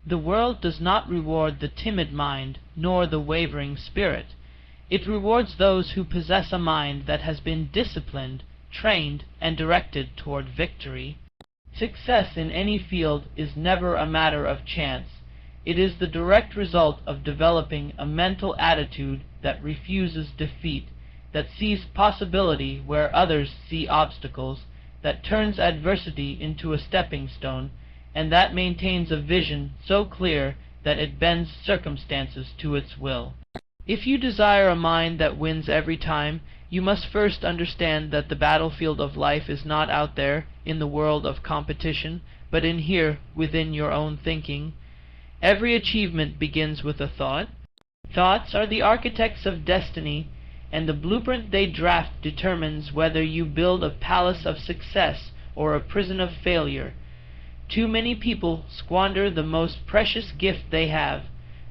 The world does not reward the timid mind nor the wavering spirit. It rewards those who possess a mind that has been disciplined, trained, and directed toward victory. Success in any field is never a matter of chance. It is the direct result of developing a mental attitude that refuses defeat, that sees possibility where others see obstacles, that turns adversity into a stepping stone, and that maintains a vision so clear that it bends circumstances to its will. If you desire a mind that wins every time, you must first understand that the battlefield of life is not out there in the world of competition, but in here within your own thinking. Every achievement begins with a thought. Thoughts are the architects of destiny, and the blueprint they draft determines whether you build a palace of success or a prison of failure. Too many people squander the most precious gift they have,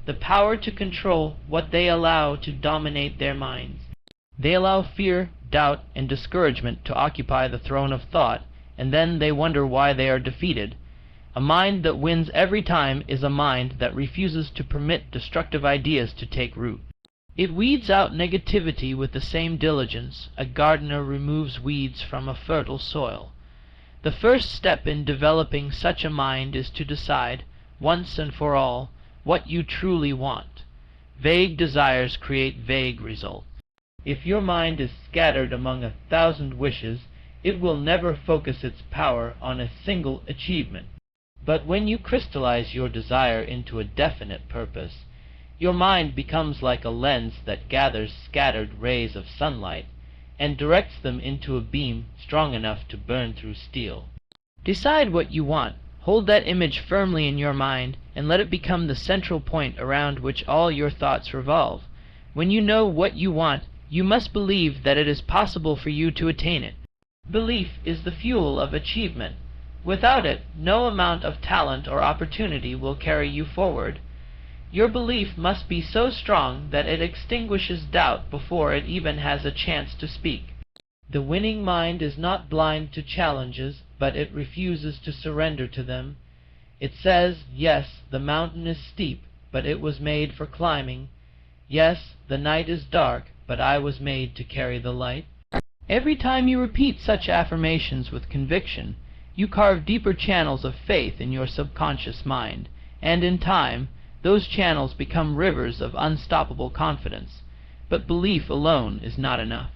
the power to control what they allow to dominate their minds. They allow fear, doubt, and discouragement to occupy the throne of thought, and then they wonder why they are defeated. A mind that wins every time is a mind that refuses to permit destructive ideas to take root. It weeds out negativity with the same diligence a gardener removes weeds from a fertile soil. The first step in developing such a mind is to decide, once and for all, what you truly want. Vague desires create vague results. If your mind is scattered among 1,000 wishes, it will never focus its power on a single achievement. But when you crystallize your desire into a definite purpose, your mind becomes like a lens that gathers scattered rays of sunlight and directs them into a beam strong enough to burn through steel. Decide what you want. Hold that image firmly in your mind and let it become the central point around which all your thoughts revolve. When you know what you want, you must believe that it is possible for you to attain it. Belief is the fuel of achievement. Without it, no amount of talent or opportunity will carry you forward. Your belief must be so strong that it extinguishes doubt before it even has a chance to speak. The winning mind is not blind to challenges, but it refuses to surrender to them. It says, yes, the mountain is steep, but it was made for climbing. Yes, the night is dark, but I was made to carry the light. Every time you repeat such affirmations with conviction, you carve deeper channels of faith in your subconscious mind, and in time, those channels become rivers of unstoppable confidence. But belief alone is not enough.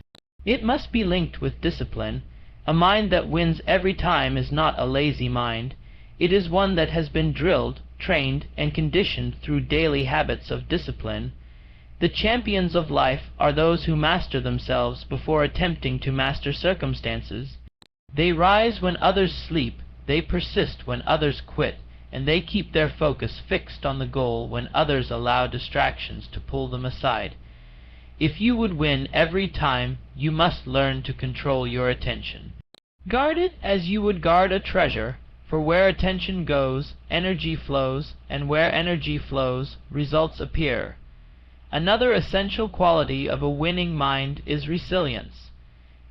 It must be linked with discipline. A mind that wins every time is not a lazy mind. It is one that has been drilled, trained, and conditioned through daily habits of discipline. The champions of life are those who master themselves before attempting to master circumstances. They rise when others sleep, they persist when others quit, and they keep their focus fixed on the goal when others allow distractions to pull them aside. If you would win every time, you must learn to control your attention. Guard it as you would guard a treasure, for where attention goes, energy flows, and where energy flows, results appear. Another essential quality of a winning mind is resilience.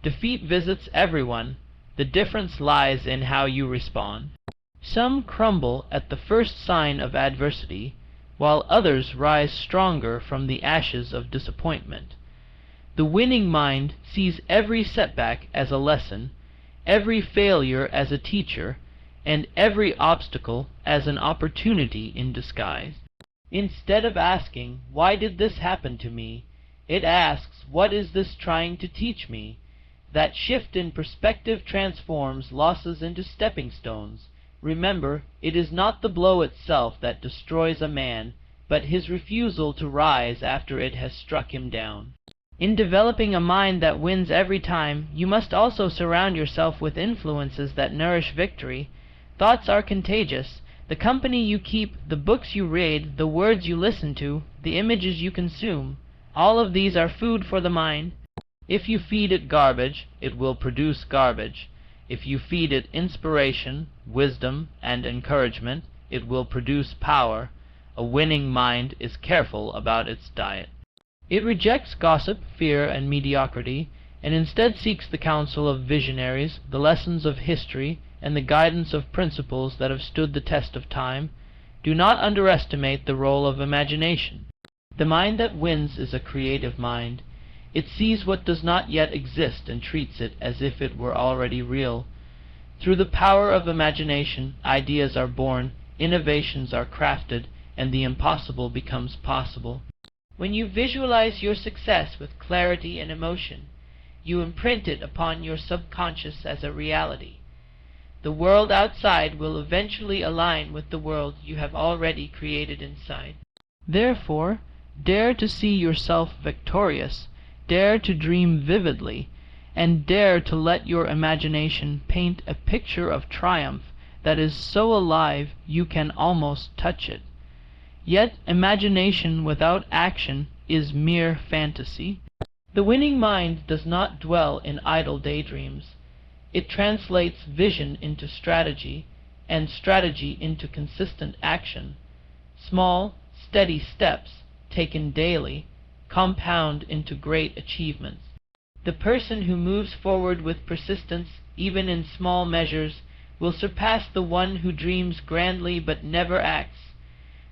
Defeat visits everyone. The difference lies in how you respond. Some crumble at the first sign of adversity, while others rise stronger from the ashes of disappointment. The winning mind sees every setback as a lesson, every failure as a teacher, and every obstacle as an opportunity in disguise. Instead of asking, "Why did this happen to me?" it asks, "What is this trying to teach me?" That shift in perspective transforms losses into stepping stones. Remember, it is not the blow itself that destroys a man, but his refusal to rise after it has struck him down. In developing a mind that wins every time, you must also surround yourself with influences that nourish victory. Thoughts are contagious. The company you keep, the books you read, the words you listen to, the images you consume, all of these are food for the mind. If you feed it garbage, it will produce garbage. If you feed it inspiration, wisdom, and encouragement, it will produce power. A winning mind is careful about its diet. It rejects gossip, fear, and mediocrity, and instead seeks the counsel of visionaries, the lessons of history, and the guidance of principles that have stood the test of time. Do not underestimate the role of imagination. The mind that wins is a creative mind. It sees what does not yet exist and treats it as if it were already real. Through the power of imagination, ideas are born, innovations are crafted, and the impossible becomes possible. When you visualize your success with clarity and emotion, you imprint it upon your subconscious as a reality. The world outside will eventually align with the world you have already created inside. Therefore, dare to see yourself victorious, dare to dream vividly, and dare to let your imagination paint a picture of triumph that is so alive you can almost touch it. Yet imagination without action is mere fantasy. The winning mind does not dwell in idle daydreams. It translates vision into strategy, and strategy into consistent action. Small, steady steps, taken daily, compound into great achievements. The person who moves forward with persistence, even in small measures, will surpass the one who dreams grandly but never acts.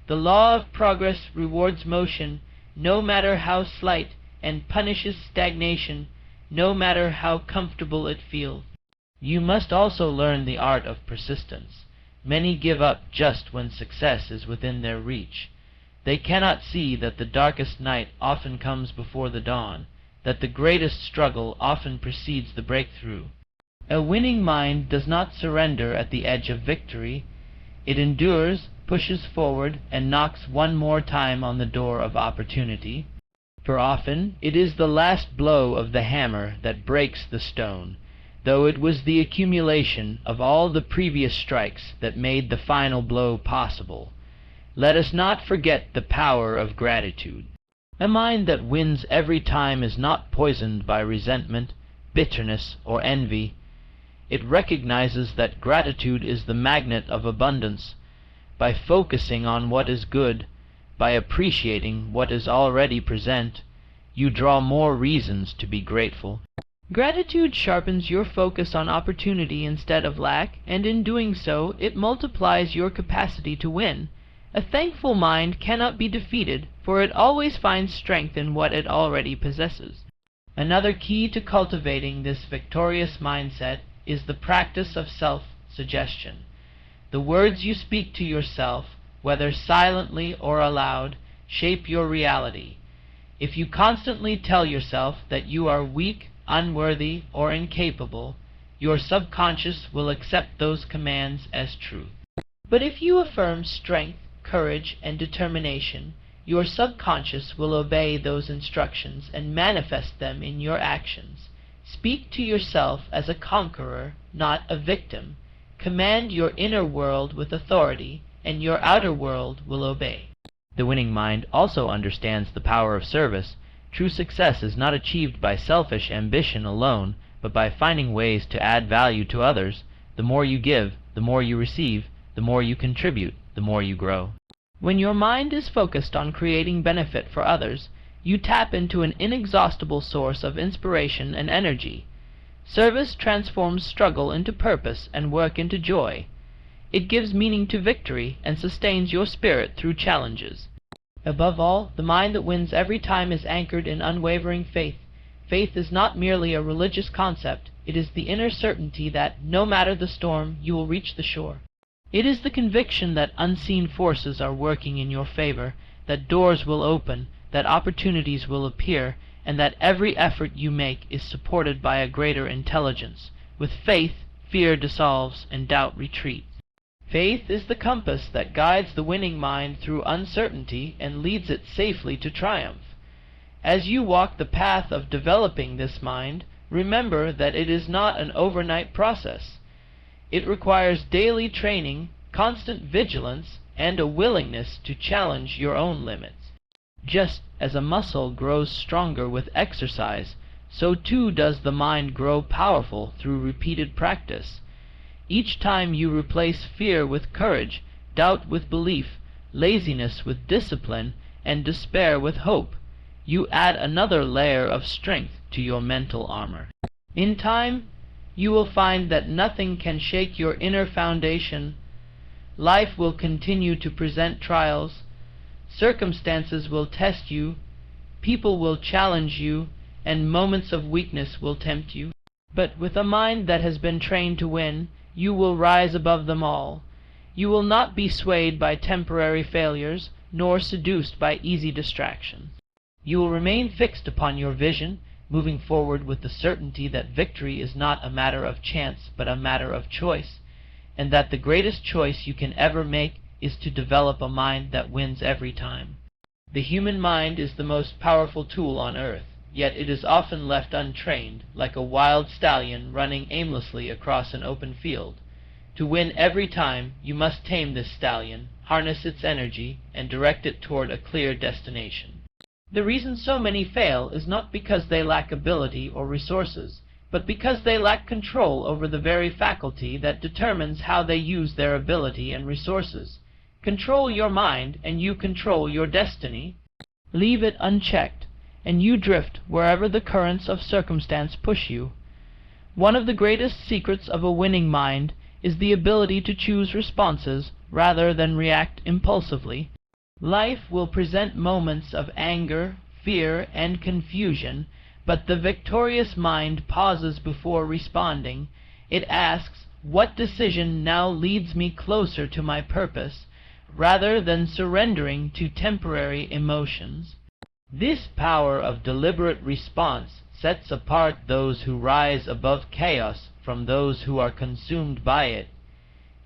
The law of progress rewards motion, no matter how slight, and punishes stagnation, no matter how comfortable it feels. You must also learn the art of persistence. Many give up just when success is within their reach. They cannot see that the darkest night often comes before the dawn, that the greatest struggle often precedes the breakthrough. A winning mind does not surrender at the edge of victory. It endures, pushes forward, and knocks one more time on the door of opportunity. For often it is the last blow of the hammer that breaks the stone, though it was the accumulation of all the previous strikes that made the final blow possible. Let us not forget the power of gratitude. A mind that wins every time is not poisoned by resentment, bitterness, or envy. It recognizes that gratitude is the magnet of abundance. By focusing on what is good, by appreciating what is already present, you draw more reasons to be grateful. Gratitude sharpens your focus on opportunity instead of lack, and in doing so, it multiplies your capacity to win. A thankful mind cannot be defeated, for it always finds strength in what it already possesses. Another key to cultivating this victorious mindset is the practice of self-suggestion. The words you speak to yourself, whether silently or aloud, shape your reality. If you constantly tell yourself that you are weak, unworthy, or incapable, your subconscious will accept those commands as truth. But if you affirm strength, courage, and determination, your subconscious will obey those instructions and manifest them in your actions. Speak to yourself as a conqueror, not a victim. Command your inner world with authority, and your outer world will obey. The winning mind also understands the power of service. True success is not achieved by selfish ambition alone, but by finding ways to add value to others. The more you give, the more you receive, the more you contribute, the more you grow. When your mind is focused on creating benefit for others, you tap into an inexhaustible source of inspiration and energy. Service transforms struggle into purpose and work into joy. It gives meaning to victory and sustains your spirit through challenges. Above all, the mind that wins every time is anchored in unwavering faith. Faith is not merely a religious concept, it is the inner certainty that, no matter the storm, you will reach the shore. It is the conviction that unseen forces are working in your favor, that doors will open, that opportunities will appear, and that every effort you make is supported by a greater intelligence. With faith, fear dissolves and doubt retreats. Faith is the compass that guides the winning mind through uncertainty and leads it safely to triumph. As you walk the path of developing this mind, remember that it is not an overnight process. It requires daily training, constant vigilance, and a willingness to challenge your own limits. Just as a muscle grows stronger with exercise, so too does the mind grow powerful through repeated practice. Each time you replace fear with courage, doubt with belief, laziness with discipline, and despair with hope, you add another layer of strength to your mental armor. In time, you will find that nothing can shake your inner foundation. Life will continue to present trials. Circumstances will test you. People will challenge you, and moments of weakness will tempt you. But with a mind that has been trained to win, you will rise above them all. You will not be swayed by temporary failures, nor seduced by easy distractions. You will remain fixed upon your vision, moving forward with the certainty that victory is not a matter of chance, but a matter of choice, and that the greatest choice you can ever make is to develop a mind that wins every time. The human mind is the most powerful tool on earth, yet it is often left untrained, like a wild stallion running aimlessly across an open field. To win every time, you must tame this stallion, harness its energy, and direct it toward a clear destination. The reason so many fail is not because they lack ability or resources, but because they lack control over the very faculty that determines how they use their ability and resources. Control your mind, and you control your destiny. Leave it unchecked, and you drift wherever the currents of circumstance push you. One of the greatest secrets of a winning mind is the ability to choose responses rather than react impulsively. Life will present moments of anger, fear, and confusion, but the victorious mind pauses before responding. It asks, "What decision now leads me closer to my purpose?" rather than surrendering to temporary emotions. This power of deliberate response sets apart those who rise above chaos from those who are consumed by it.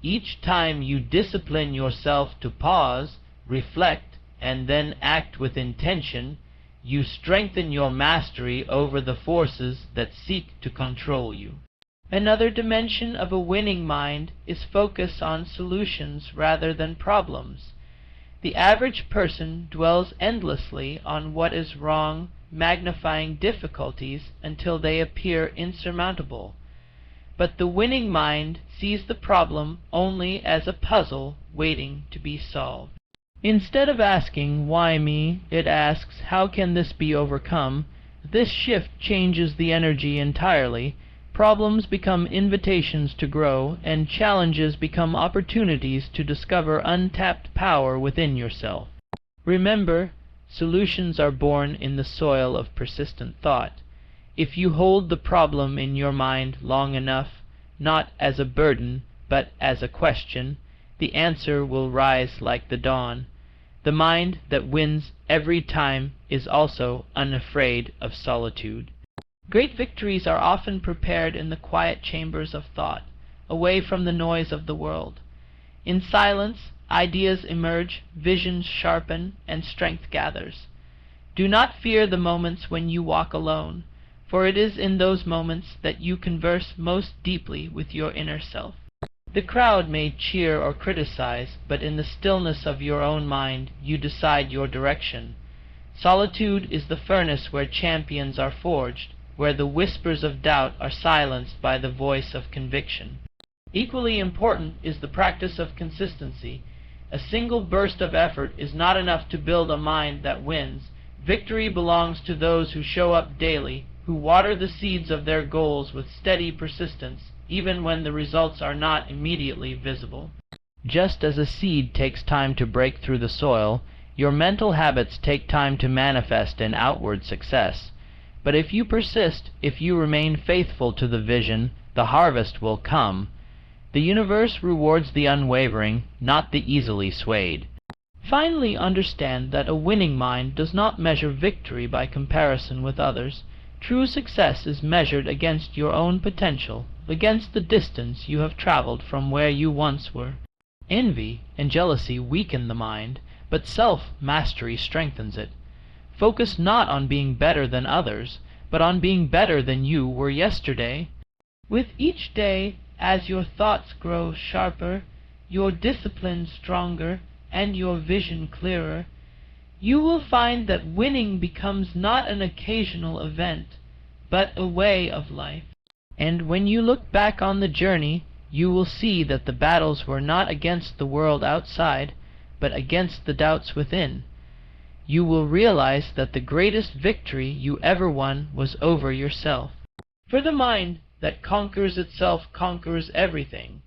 Each time you discipline yourself to pause, reflect, and then act with intention, you strengthen your mastery over the forces that seek to control you. Another dimension of a winning mind is focus on solutions rather than problems. The average person dwells endlessly on what is wrong, magnifying difficulties until they appear insurmountable. But the winning mind sees the problem only as a puzzle waiting to be solved. Instead of asking, "Why me?" it asks, "How can this be overcome?" This shift changes the energy entirely. Problems become invitations to grow, and challenges become opportunities to discover untapped power within yourself. Remember, solutions are born in the soil of persistent thought. If you hold the problem in your mind long enough, not as a burden, but as a question, the answer will rise like the dawn. The mind that wins every time is also unafraid of solitude. Great victories are often prepared in the quiet chambers of thought, away from the noise of the world. In silence, ideas emerge, visions sharpen, and strength gathers. Do not fear the moments when you walk alone, for it is in those moments that you converse most deeply with your inner self. The crowd may cheer or criticize, but in the stillness of your own mind you decide your direction. Solitude is the furnace where champions are forged, where the whispers of doubt are silenced by the voice of conviction. Equally important is the practice of consistency. A single burst of effort is not enough to build a mind that wins. Victory belongs to those who show up daily, who water the seeds of their goals with steady persistence, even when the results are not immediately visible. Just as a seed takes time to break through the soil, your mental habits take time to manifest in outward success. But if you persist, if you remain faithful to the vision, the harvest will come. The universe rewards the unwavering, not the easily swayed. Finally, understand that a winning mind does not measure victory by comparison with others. True success is measured against your own potential, against the distance you have traveled from where you once were. Envy and jealousy weaken the mind, but self-mastery strengthens it. Focus not on being better than others, but on being better than you were yesterday. With each day, as your thoughts grow sharper, your discipline stronger, and your vision clearer, you will find that winning becomes not an occasional event, but a way of life. And when you look back on the journey, you will see that the battles were not against the world outside, but against the doubts within. You will realize that the greatest victory you ever won was over yourself. For the mind that conquers itself conquers everything.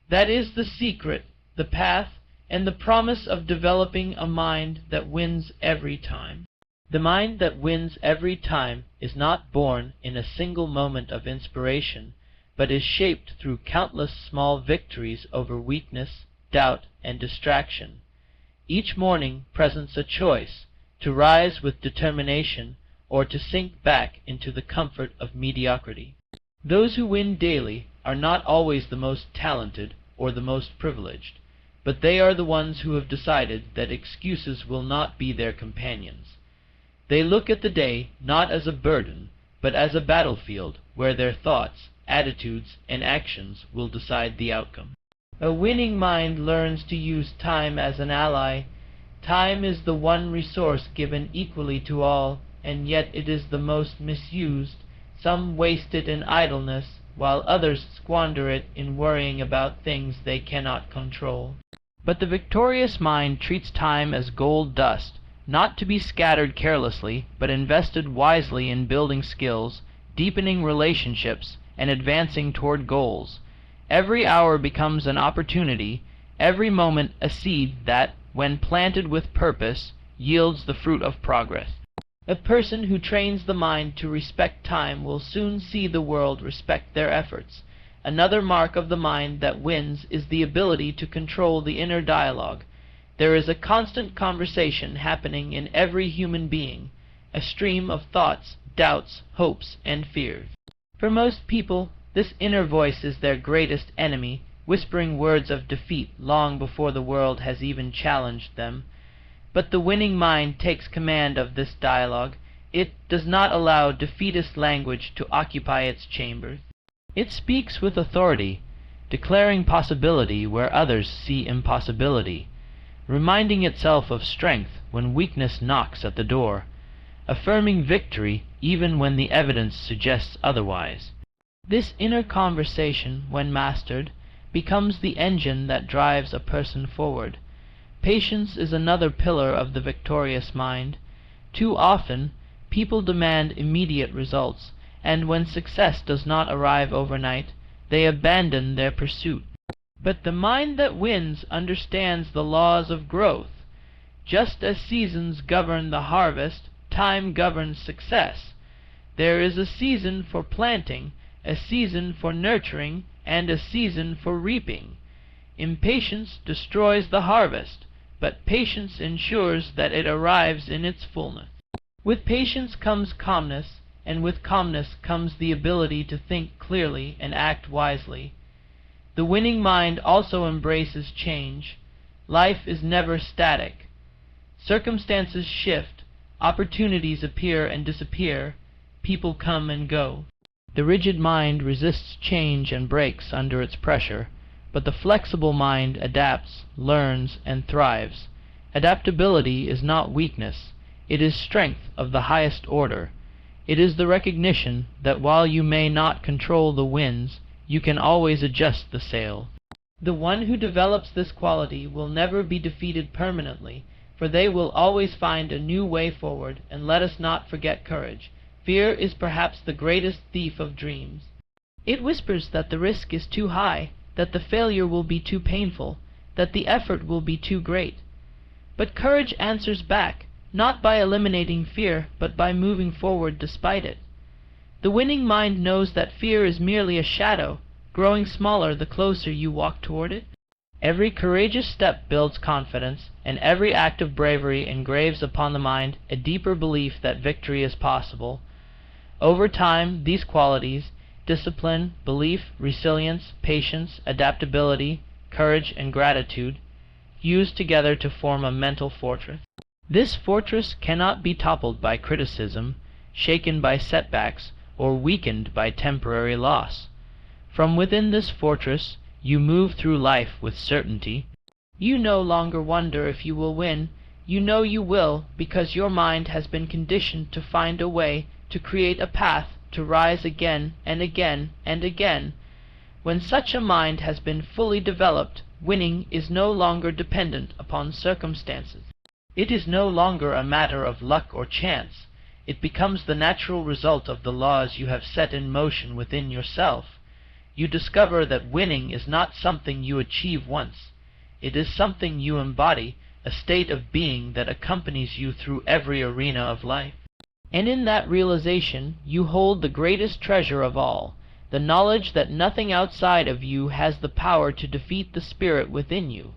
That is the secret, the path, and the promise of developing a mind that wins every time. The mind that wins every time is not born in a single moment of inspiration, but is shaped through countless small victories over weakness, doubt, and distraction. Each morning presents a choice to rise with determination or to sink back into the comfort of mediocrity. Those who win daily are not always the most talented or the most privileged, but they are the ones who have decided that excuses will not be their companions. They look at the day not as a burden, but as a battlefield where their thoughts, attitudes, and actions will decide the outcome. A winning mind learns to use time as an ally. Time is the one resource given equally to all, and yet it is the most misused. Some waste it in idleness, while others squander it in worrying about things they cannot control. But the victorious mind treats time as gold dust, not to be scattered carelessly, but invested wisely in building skills, deepening relationships, and advancing toward goals. Every hour becomes an opportunity, every moment a seed that, when planted with purpose, yields the fruit of progress. A person who trains the mind to respect time will soon see the world respect their efforts. Another mark of the mind that wins is the ability to control the inner dialogue. There is a constant conversation happening in every human being, a stream of thoughts, doubts, hopes, and fears. For most people, this inner voice is their greatest enemy, whispering words of defeat long before the world has even challenged them. But the winning mind takes command of this dialogue. It does not allow defeatist language to occupy its chambers. It speaks with authority, declaring possibility where others see impossibility, reminding itself of strength when weakness knocks at the door, affirming victory even when the evidence suggests otherwise. This inner conversation, when mastered, becomes the engine that drives a person forward. Patience is another pillar of the victorious mind. Too often, people demand immediate results, and when success does not arrive overnight, they abandon their pursuit. But the mind that wins understands the laws of growth. Just as seasons govern the harvest, time governs success. There is a season for planting, a season for nurturing, and a season for reaping. Impatience destroys the harvest, but patience ensures that it arrives in its fullness. With patience comes calmness, and with calmness comes the ability to think clearly and act wisely. The winning mind also embraces change. Life is never static. Circumstances shift, opportunities appear and disappear, people come and go. The rigid mind resists change and breaks under its pressure, but the flexible mind adapts, learns, and thrives. Adaptability is not weakness, it is strength of the highest order. It is the recognition that while you may not control the winds, you can always adjust the sail. The one who develops this quality will never be defeated permanently, for they will always find a new way forward, and let us not forget courage. Fear is perhaps the greatest thief of dreams. It whispers that the risk is too high, that the failure will be too painful, that the effort will be too great. But courage answers back, not by eliminating fear, but by moving forward despite it. The winning mind knows that fear is merely a shadow, growing smaller the closer you walk toward it. Every courageous step builds confidence, and every act of bravery engraves upon the mind a deeper belief that victory is possible. Over time, these qualities, discipline, belief, resilience, patience, adaptability, courage, and gratitude, fuse together to form a mental fortress. This fortress cannot be toppled by criticism, shaken by setbacks, or weakened by temporary loss. From within this fortress, you move through life with certainty. You no longer wonder if you will win. You know you will, because your mind has been conditioned to find a way, to create a path, to rise again and again and again. When such a mind has been fully developed, winning is no longer dependent upon circumstances. It is no longer a matter of luck or chance. It becomes the natural result of the laws you have set in motion within yourself. You discover that winning is not something you achieve once. It is something you embody, a state of being that accompanies you through every arena of life. And in that realization you hold the greatest treasure of all, the knowledge that nothing outside of you has the power to defeat the spirit within you.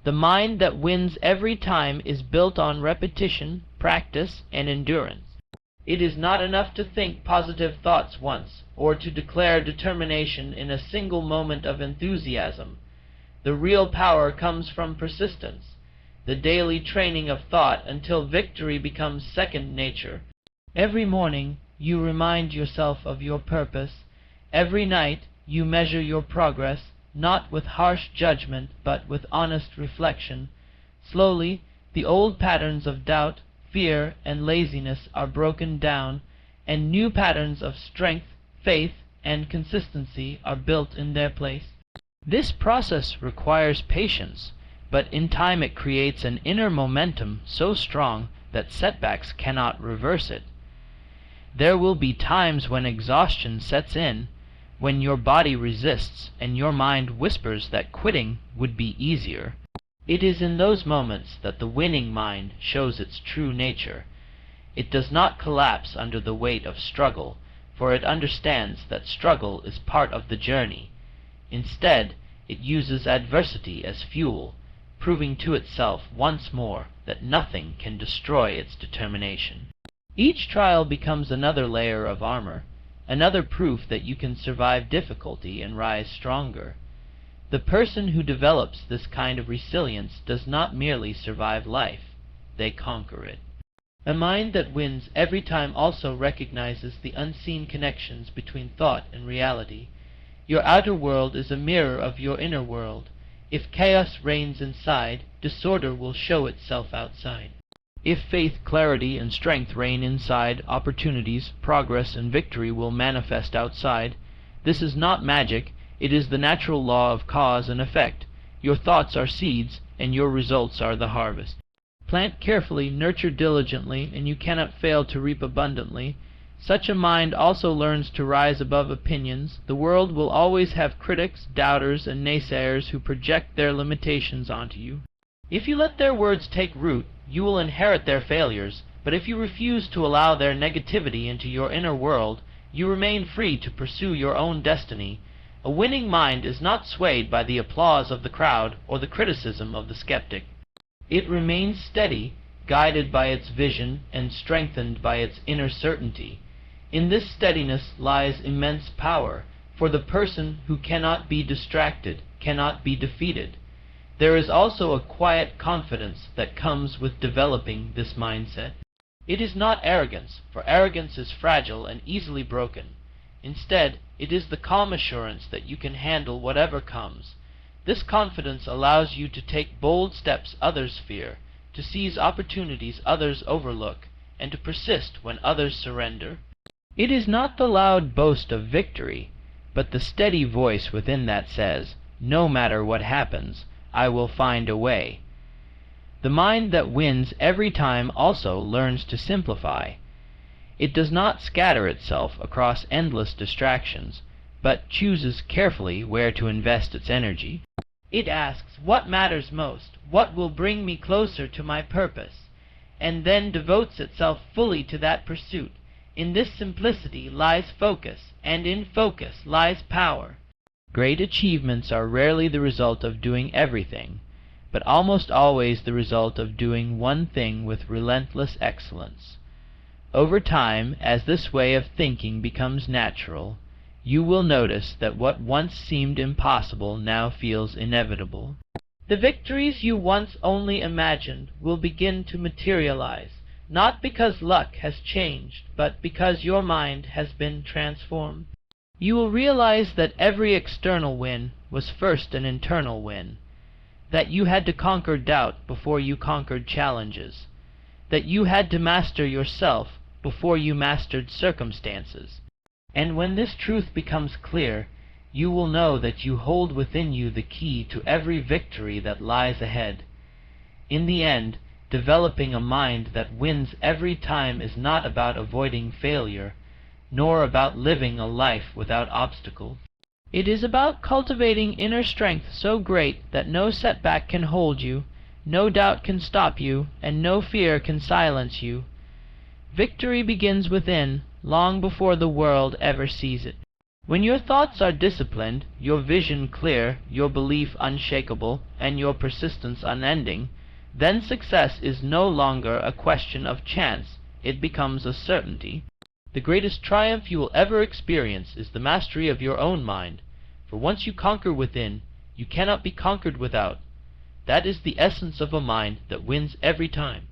The mind that wins every time is built on repetition, practice, and endurance. It is not enough to think positive thoughts once, or to declare determination in a single moment of enthusiasm. The real power comes from persistence, the daily training of thought until victory becomes second nature. Every morning you remind yourself of your purpose. Every night you measure your progress, not with harsh judgment, but with honest reflection. Slowly, the old patterns of doubt, fear, and laziness are broken down, and new patterns of strength, faith, and consistency are built in their place. This process requires patience, but in time it creates an inner momentum so strong that setbacks cannot reverse it. There will be times when exhaustion sets in, when your body resists and your mind whispers that quitting would be easier. It is in those moments that the winning mind shows its true nature. It does not collapse under the weight of struggle, for it understands that struggle is part of the journey. Instead, it uses adversity as fuel, proving to itself once more that nothing can destroy its determination. Each trial becomes another layer of armor, another proof that you can survive difficulty and rise stronger. The person who develops this kind of resilience does not merely survive life, they conquer it. A mind that wins every time also recognizes the unseen connections between thought and reality. Your outer world is a mirror of your inner world. If chaos reigns inside, disorder will show itself outside. If faith, clarity, and strength reign inside, opportunities, progress, and victory will manifest outside. This is not magic, it is the natural law of cause and effect. Your thoughts are seeds, and your results are the harvest. Plant carefully, nurture diligently, and you cannot fail to reap abundantly. Such a mind also learns to rise above opinions. The world will always have critics, doubters, and naysayers who project their limitations onto you. If you let their words take root, you will inherit their failures, but if you refuse to allow their negativity into your inner world, you remain free to pursue your own destiny. A winning mind is not swayed by the applause of the crowd or the criticism of the skeptic. It remains steady, guided by its vision and strengthened by its inner certainty. In this steadiness lies immense power, for the person who cannot be distracted cannot be defeated. There is also a quiet confidence that comes with developing this mindset. It is not arrogance, for arrogance is fragile and easily broken. Instead, it is the calm assurance that you can handle whatever comes. This confidence allows you to take bold steps others fear, to seize opportunities others overlook, and to persist when others surrender. It is not the loud boast of victory, but the steady voice within that says, "No matter what happens, I will find a way." The mind that wins every time also learns to simplify. It does not scatter itself across endless distractions, but chooses carefully where to invest its energy. It asks, what matters most? What will bring me closer to my purpose? And then devotes itself fully to that pursuit. In this simplicity lies focus, and in focus lies power. Great achievements are rarely the result of doing everything, but almost always the result of doing one thing with relentless excellence. Over time, as this way of thinking becomes natural, you will notice that what once seemed impossible now feels inevitable. The victories you once only imagined will begin to materialize, not because luck has changed, but because your mind has been transformed. You will realize that every external win was first an internal win, that you had to conquer doubt before you conquered challenges, that you had to master yourself before you mastered circumstances. And when this truth becomes clear, you will know that you hold within you the key to every victory that lies ahead. In the end, developing a mind that wins every time is not about avoiding failure, nor about living a life without obstacles. It is about cultivating inner strength so great that no setback can hold you, no doubt can stop you, and no fear can silence you. Victory begins within, long before the world ever sees it. When your thoughts are disciplined, your vision clear, your belief unshakable, and your persistence unending, then success is no longer a question of chance, it becomes a certainty. The greatest triumph you will ever experience is the mastery of your own mind, for once you conquer within, you cannot be conquered without. That is the essence of a mind that wins every time.